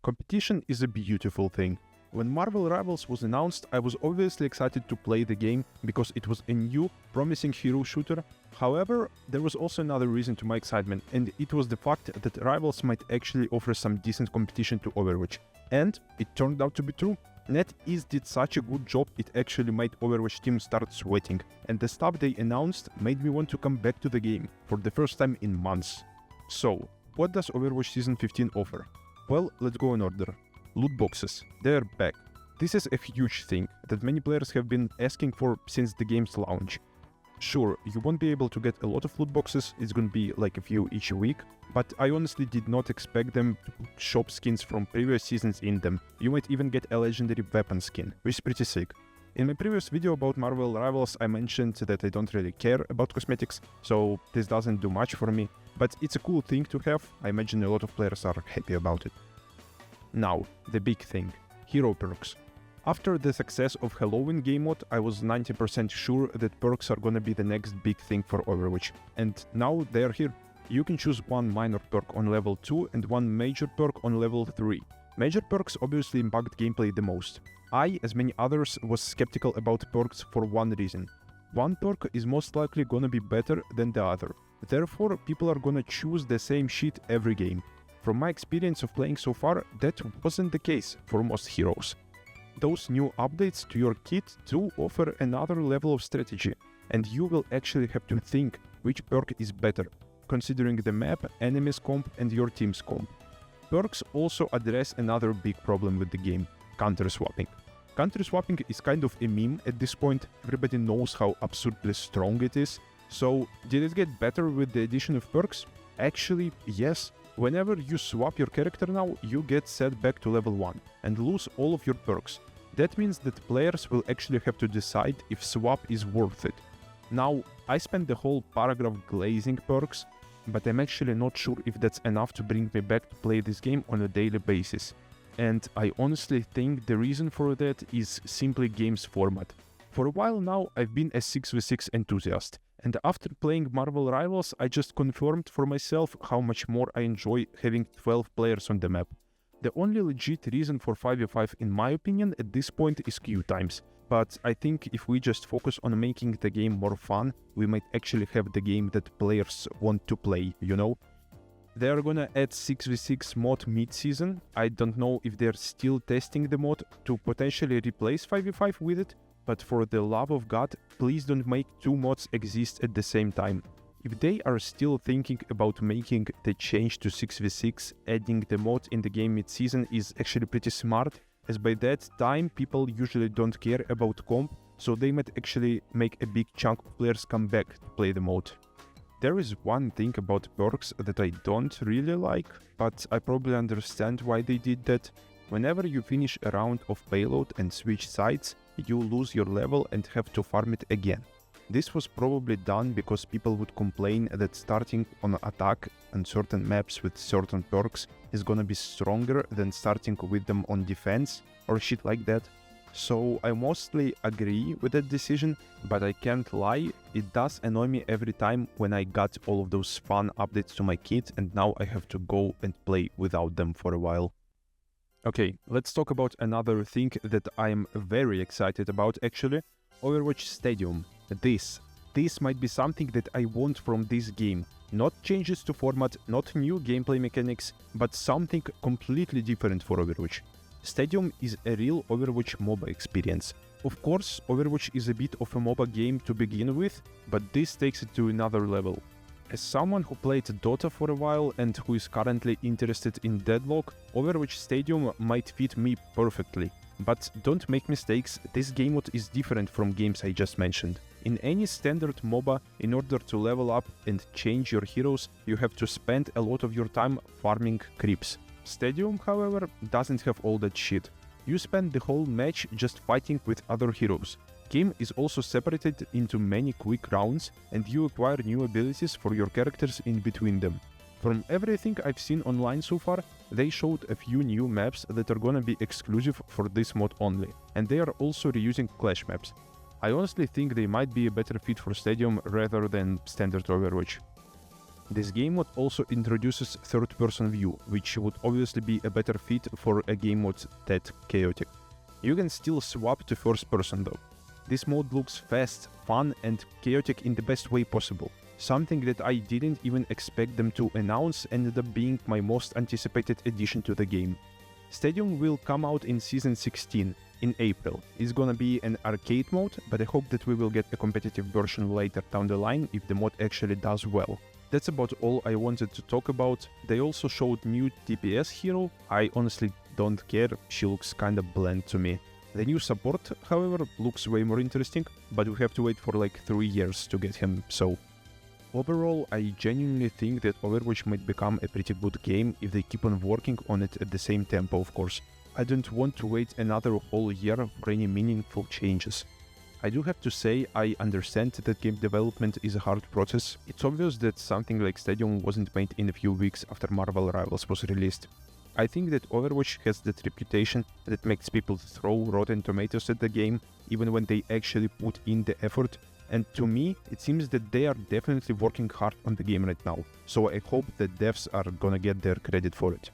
Competition is a beautiful thing. When Marvel Rivals was announced, I was obviously excited to play the game because it was a new, promising hero shooter. However, there was also another reason to my excitement, and it was the fact that Rivals might actually offer some decent competition to Overwatch. And it turned out to be true. NetEase did such a good job, it actually made Overwatch team start sweating, and the stuff they announced made me want to come back to the game for the first time in months. So, what does Overwatch Season 15 offer? Well, let's go in order. Loot boxes. They're back. This is a huge thing that many players have been asking for since the game's launch. Sure, you won't be able to get a lot of loot boxes, it's gonna be like a few each week, but I honestly did not expect them to put shop skins from previous seasons in them. You might even get a legendary weapon skin, which is pretty sick. In my previous video about Marvel Rivals, I mentioned that I don't really care about cosmetics, so this doesn't do much for me, but it's a cool thing to have. I imagine a lot of players are happy about it. Now, the big thing. Hero perks. After the success of Halloween game mode, I was 90% sure that perks are gonna be the next big thing for Overwatch. And now they're here. You can choose one minor perk on level 2 and one major perk on level 3. Major perks obviously impact gameplay the most. I, as many others, was skeptical about perks for one reason. One perk is most likely gonna be better than the other. Therefore, people are gonna choose the same shit every game. From my experience of playing so far, that wasn't the case for most heroes. Those new updates to your kit do offer another level of strategy, and you will actually have to think which perk is better, considering the map, enemies comp and your team's comp. Perks also address another big problem with the game, counter swapping. Counter swapping is kind of a meme at this point, everybody knows how absurdly strong it is. So, did it get better with the addition of perks? Actually, yes. Whenever you swap your character now, you get set back to level 1 and lose all of your perks. That means that players will actually have to decide if swap is worth it. Now, I spent the whole paragraph glazing perks, but I'm actually not sure if that's enough to bring me back to play this game on a daily basis. And I honestly think the reason for that is simply game's format. For a while now, I've been a 6v6 enthusiast. And after playing Marvel Rivals, I just confirmed for myself how much more I enjoy having 12 players on the map. The only legit reason for 5v5 in my opinion at this point is queue times. But I think if we just focus on making the game more fun, we might actually have the game that players want to play, you know? They're gonna add 6v6 mod mid-season. I don't know if they're still testing the mod to potentially replace 5v5 with it. But for the love of God, please don't make two mods exist at the same time. If they are still thinking about making the change to 6v6, adding the mod in the game mid-season is actually pretty smart, as by that time people usually don't care about comp, so they might actually make a big chunk of players come back to play the mod. There is one thing about perks that I don't really like, but I probably understand why they did that. Whenever you finish a round of payload and switch sides, you lose your level and have to farm it again. This was probably done because people would complain that starting on attack on certain maps with certain perks is gonna be stronger than starting with them on defense or shit like that. So I mostly agree with that decision, but I can't lie, it does annoy me every time when I got all of those fun updates to my kit and now I have to go and play without them for a while. Okay, let's talk about another thing that I'm very excited about actually. Overwatch Stadium. This might be something that I want from this game. Not changes to format, not new gameplay mechanics, but something completely different for Overwatch. Stadium is a real Overwatch MOBA experience. Of course, Overwatch is a bit of a MOBA game to begin with, but this takes it to another level. As someone who played Dota for a while and who is currently interested in Deadlock, Overwatch Stadium might fit me perfectly. But don't make mistakes, this game mode is different from games I just mentioned. In any standard MOBA, in order to level up and change your heroes, you have to spend a lot of your time farming creeps. Stadium, however, doesn't have all that shit. You spend the whole match just fighting with other heroes. Game is also separated into many quick rounds, and you acquire new abilities for your characters in between them. From everything I've seen online so far, they showed a few new maps that are gonna be exclusive for this mod only, and they are also reusing Clash maps. I honestly think they might be a better fit for Stadium rather than standard Overwatch. This game mode also introduces third-person view, which would obviously be a better fit for a game mode that chaotic. You can still swap to first-person though. This mode looks fast, fun and chaotic in the best way possible. Something that I didn't even expect them to announce ended up being my most anticipated addition to the game. Stadium will come out in Season 16 in April. It's gonna be an arcade mode, but I hope that we will get a competitive version later down the line if the mod actually does well. That's about all I wanted to talk about. They also showed new DPS hero. I honestly don't care, she looks kinda bland to me. The new support, however, looks way more interesting, but we have to wait for like 3 years to get him, so... Overall, I genuinely think that Overwatch might become a pretty good game if they keep on working on it at the same tempo, of course. I don't want to wait another whole year for any meaningful changes. I do have to say, I understand that game development is a hard process. It's obvious that something like Stadium wasn't made in a few weeks after Marvel Rivals was released. I think that Overwatch has that reputation that makes people throw Rotten Tomatoes at the game, even when they actually put in the effort, and to me, it seems that they are definitely working hard on the game right now, so I hope that devs are gonna get their credit for it.